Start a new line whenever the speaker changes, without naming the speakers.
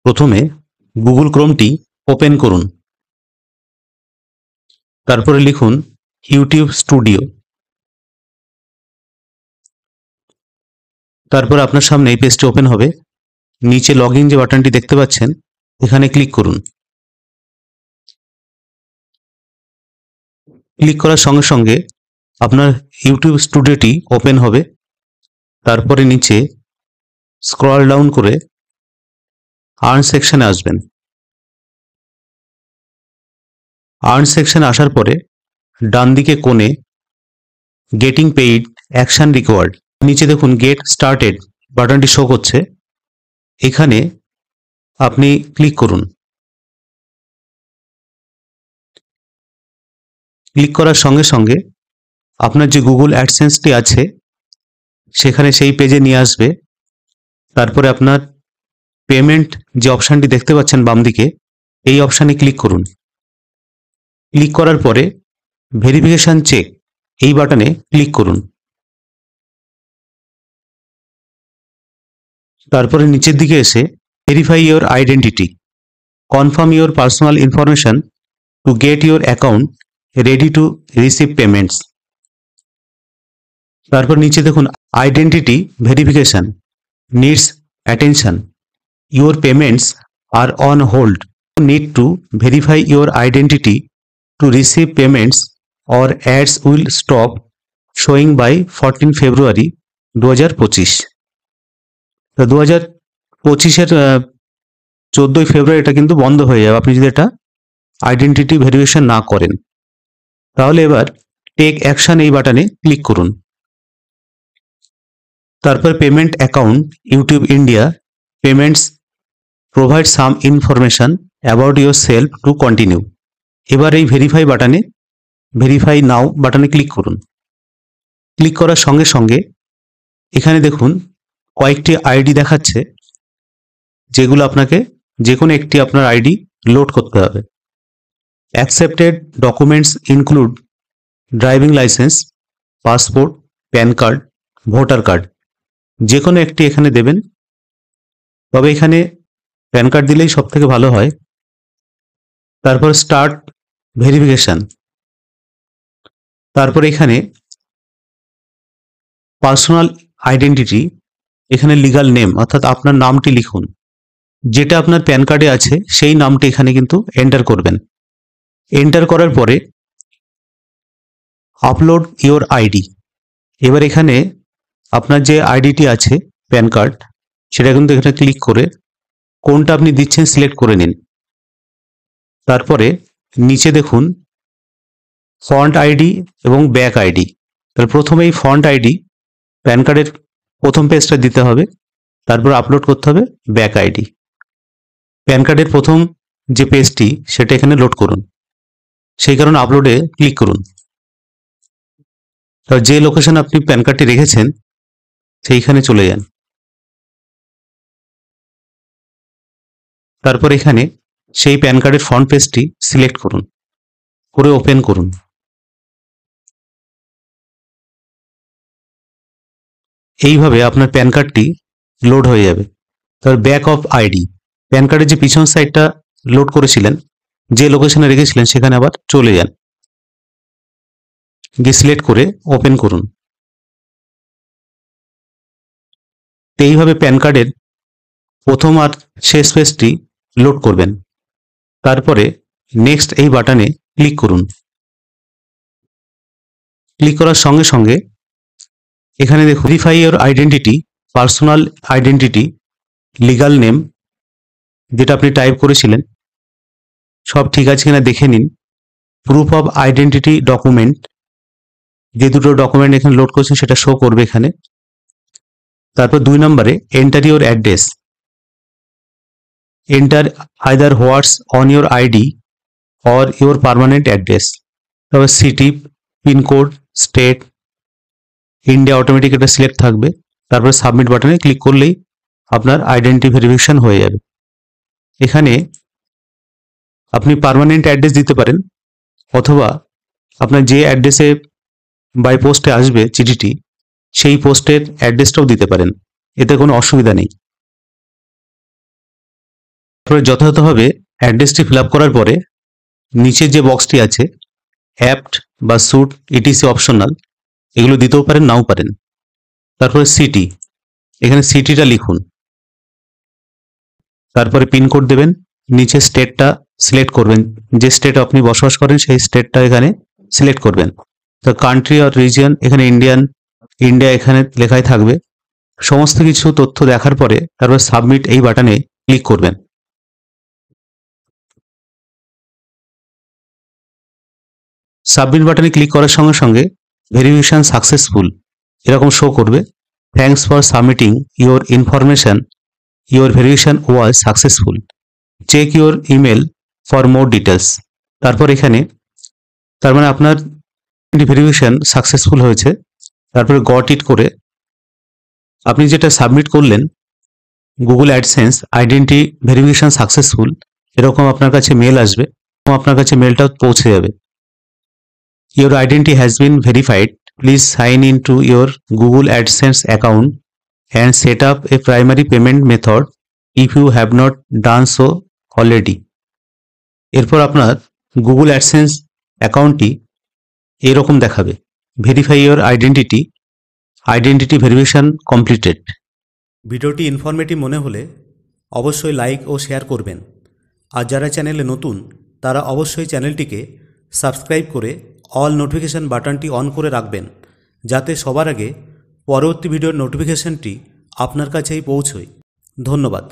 প্রথমে Google ক্রোমটি open করুন। তারপরে লিখুন ইউটিউব স্টুডিও। তারপর আপনার সামনে এই পেজটি ওপেন হবে। নিচে লগইন যে বাটনটি দেখতে পাচ্ছেন, এখানে ক্লিক করুন। ক্লিক করার সঙ্গে সঙ্গে আপনার ইউটিউব স্টুডিওটি ওপেন হবে। তারপরে নিচে স্ক্রল ডাউন করে আর্ন সেকশনে আসবেন। আর্ন সেকশনে আসার পরে ডান দিকে কোণে গেটিং পেইড অ্যাকশন রিকোয়ার্ড, নিচে দেখুন গেট স্টার্টেড বাটনটি শো করছে। এখানে আপনি ক্লিক করুন। ক্লিক করার সঙ্গে সঙ্গে আপনার যে গুগল অ্যাডসেন্সটি আছে সেখানে সেই পেজে নিয়ে আসবে। তারপরে আপনার পেমেন্ট যে অপশানটি দেখতে পাচ্ছেন বাম দিকে, এই অপশানে ক্লিক করুন। ক্লিক করার পরে ভেরিফিকেশন চেক এই বাটনে ক্লিক করুন। তারপরে নিচের দিকে এসে verify your identity, confirm your personal information to get your account ready to receive payments. তারপর নিচে দেখুন identity verification needs attention, your payments are on hold, need to verify your identity to receive payments or ads will stop showing by 14 February 2025। তো 2025-এর 14 ফেব্রুয়ারি এটা কিন্তু বন্ধ হয়ে যাবে আপনি যদি এটা আইডেন্টিটি ভেরিফিকেশন না করেন। তাহলে এবার টেক অ্যাকশন এই বাটনে ক্লিক করুন। তারপর payment account YouTube India payments provide some information about your self to continue. এবার এই ভেরিফাই বাটনে ভেরিফাই নাও বাটনে ক্লিক করুন। ক্লিক করার সঙ্গে সঙ্গে এখানে দেখুন কয়েকটি আইডি দেখাচ্ছে, যেগুলো আপনাকে যে কোনো একটি আপনার আইডি লোড করতে হবে। Accepted documents include driving licence, passport, pan card, voter card, যে কোনো একটি এখানে দেবেন। তবে এখানে প্যান কার্ড দিলেই সব থেকে ভালো হয়। তারপর স্টার্ট ভেরিফিকেশন। তারপর এখানে পার্সোনাল আইডেন্টিটি, এখানে লিগাল নেম অর্থাৎ আপনার নামটি লিখুন। যেটা আপনার প্যান কার্ডে আছে সেই নামটি এখানে কিন্তু এন্টার করবেন। এন্টার করার পরে আপলোড ইওর আইডি। এবার এখানে আপনার যে আইডিটি আছে প্যান কার্ড, সেটা কিন্তু এখানে ক্লিক করে কোনটা আপনি দিচ্ছেন সিলেক্ট করে নিন। তারপরে নিচে দেখুন ফন্ট আইডি এবং ব্যাক আইডি। তাহলে প্রথমেই ফন্ট আইডি প্যান কার্ডের প্রথম পেজটা দিতে হবে, তারপর আপলোড করতে হবে ব্যাক আইডি। প্যান কার্ডের প্রথম যে পেজটি সেটা এখানে লোড করুন, সেই কারণে আপলোডে ক্লিক করুন। তো যে লোকেশন আপনি প্যান কার্ডটি রেখেছেন সেইখানে চলে যান। তারপর এখানে সেই প্যান কার্ডের ফ্রন্ট পেজটি সিলেক্ট করুন, করে ওপেন করুন। এইভাবে আপনার প্যান কার্ডটি লোড হয়ে যাবে। তার ব্যাক অফ আইডি, প্যান কার্ডের যে পিছন সাইডটা লোড করেছিলেন, যে লোকেশনে রেখেছিলেন সেখানে আবার চলে যান, গিয়ে সিলেক্ট করে ওপেন করুন। এইভাবে প্যান কার্ডের প্রথম আর শেষ পেজটি লোড করবেন। তারপরে নেক্সট এই বাটনে ক্লিক করুন। ক্লিক করার সঙ্গে সঙ্গে এখানে দেখুন verify your identity, personal identity, legal name যেটা আপনি টাইপ করেছিলেন সব ঠিক আছে কিনা দেখে নিন। প্রুফ অফ আইডেন্টিটি ডকুমেন্ট, যে দুটো ডকুমেন্ট এখানে লোড করছেন সেটা শো করবে এখানে। তারপর 2 নম্বরে enter your address, enter either what's on your ID or your permanent address. তবে city, pin code, state, India automatic এটা সিলেক্ট থাকবে। তারপরে সাবমিট বাটনে ক্লিক করলেই আপনার আইডেন্টি ভেরিফিকেশন হয়ে যাবে। এখানে আপনি পার্মানেন্ট অ্যাড্রেস দিতে পারেন, অথবা আপনার যে অ্যাড্রেসে বাই পোস্টে আসবে চিঠিটি সেই পোস্টের অ্যাড্রেসটাও দিতে পারেন, এতে কোনো অসুবিধা নেই। তারপরে যথাযথভাবে অ্যাড্রেসটি ফিল আপ করার পরে নিচে যে বক্সটি আছে অ্যাপ্ট বা স্যুট ইটিসি অপশনাল, এগুলো দিতেও পারেন নাও পারেন। তারপরে সিটি, এখানে সিটিটা লিখুন, তারপরে পিনকোড দেবেন, নিচে স্টেটটা সিলেক্ট করবেন, যে স্টেট আপনি বসবাস করেন সেই স্টেটটা এখানে সিলেক্ট করবেন। তো কান্ট্রি আর রিজিয়ন এখানে ইন্ডিয়া এখানে লেখাই থাকবে। সমস্ত কিছু তথ্য দেখার পরে তারপর সাবমিট এই বাটনে ক্লিক করবেন। সাবমিট বাটনে ক্লিক করার সঙ্গে সঙ্গে ভেরিফিকেশন সাকসেসফুল এরকম শো করবে। Thanks for submitting your information, your verification was successful, check your email for more details. তারপর এখানে তার মানে আপনার ভেরিফিকেশন সাকসেসফুল হয়েছে। তারপরে গট ইট করে আপনি যেটা সাবমিট করলেন Google AdSense identity verification successful, এরকম আপনার কাছে মেল আসবে এবং আপনার কাছে মেলটা পৌঁছে যাবে। Your identity has been verified. Please sign into your Google AdSense account and set up a primary payment method if you have not done so already. এরপর আপনার গুগল অ্যাডসেন্স অ্যাকাউন্টটি এরকম দেখাবে, verify your identity verification completed.
ভিডিওটি informative মনে হলে অবশ্যই like ও share করবেন, আর যারা চ্যানেলে নতুন তারা অবশ্যই চ্যানেলটিকে সাবস্ক্রাইব করে অল নোটিফিকেশান বাটনটি অন করে রাখবেন, যাতে সবার আগে পরবর্তী ভিডিওর নোটিফিকেশানটি আপনার কাছেই পৌঁছয়। ধন্যবাদ।